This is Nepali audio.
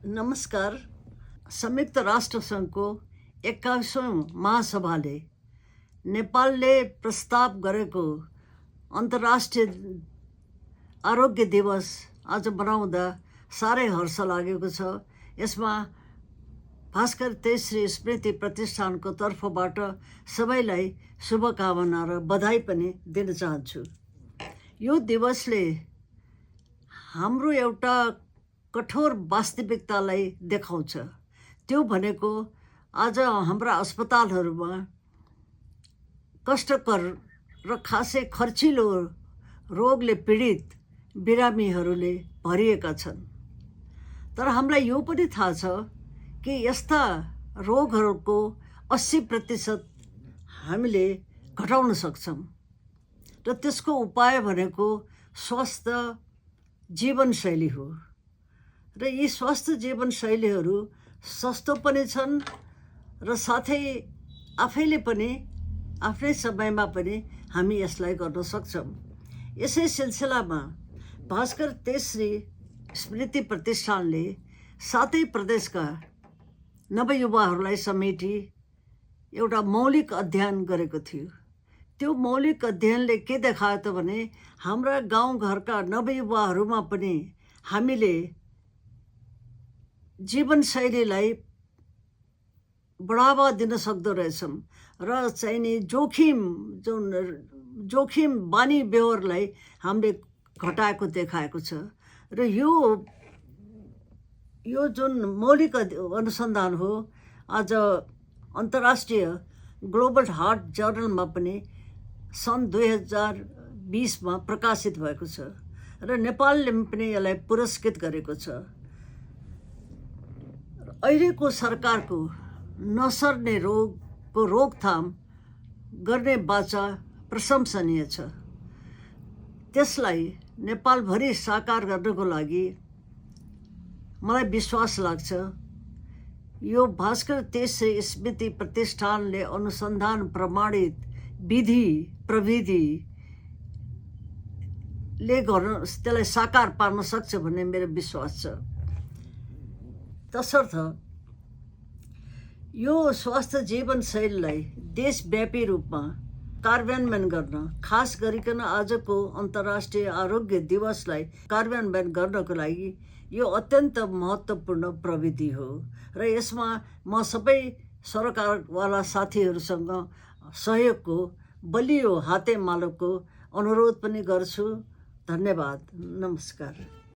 नमस्कार। संयुक्त राष्ट्र संघको 21औं महासभाले नेपालले प्रस्ताव गरेको अन्तर्राष्ट्रिय आरोग्य दिवस आज मनाउँदा साह्रै हर्ष लागेको छ। यसमा भास्कर तेजश्री स्मृति प्रतिष्ठानको तर्फबाट सबैलाई शुभकामना र बधाई पनि दिन चाहन्छु। यो दिवसले हाम्रो एउटा कठोर वास्तविकतालाई देखाउँछ। त्यो भनेको आज हाम्रा अस्पतालहरूमा कष्टकर र खासै खर्चिलो रोगले पीडित बिरामीहरूले भरिएका छन्। तर हामीलाई यो पनि थाहा छ कि यस्ता रोगहरूको 80% हामीले घटाउन सक्छौँ र त्यसको उपाय भनेको स्वस्थ जीवनशैली हो। र यी स्वस्थ जीवनशैलीहरू सस्तो पनि छन् र साथै आफैले पनि आफ्नै समयमा पनि हामी यसलाई गर्न सक्छौँ। यसै सिलसिलामा भास्कर तेजश्री स्मृति प्रतिष्ठानले 7 प्रदेशका नवयुवाहरूलाई समेटी एउटा मौलिक अध्ययन गरेको थियो। त्यो मौलिक अध्ययनले के देखायो त भने हाम्रा गाउँघरका नवयुवाहरूमा पनि हामीले जीवनशैलीलाई बढावा दिन सक्दो रहेछौँ र चाहिने जोखिम बानी व्यवहारलाई हामीले घटाएको देखाएको छ। र यो जुन मौलिक अनुसन्धान हो आज अन्तर्राष्ट्रिय ग्लोबल हार्ट जर्नलमा पनि सन् 2020मा प्रकाशित भएको छ र नेपालले पनि यसलाई पुरस्कृत गरेको छ। अहिलेको सरकारको नसर्ने रोगको रोकथाम गर्ने बाचा प्रशंसनीय छ। त्यसलाई नेपालभरि साकार गर्नको लागि मलाई विश्वास लाग्छ यो भास्कर तेजश्री स्मृति प्रतिष्ठानले अनुसन्धान प्रमाणित विधि प्रविधिले गर्न त्यसलाई साकार पार्न सक्छ भन्ने मेरो विश्वास छ। तसर्थ यो स्वास्थ्य जीवनशैलीलाई देशव्यापी रूपमा कार्यान्वयन गर्न, खास गरिकन आजको अन्तर्राष्ट्रिय आरोग्य दिवसलाई कार्यान्वयन गर्नको लागि यो अत्यन्त महत्त्वपूर्ण प्रविधि हो र यसमा म सबै सरकारवाला साथीहरूसँग सहयोगको बलियो हातेमालोको अनुरोध पनि गर्छु। धन्यवाद। नमस्कार।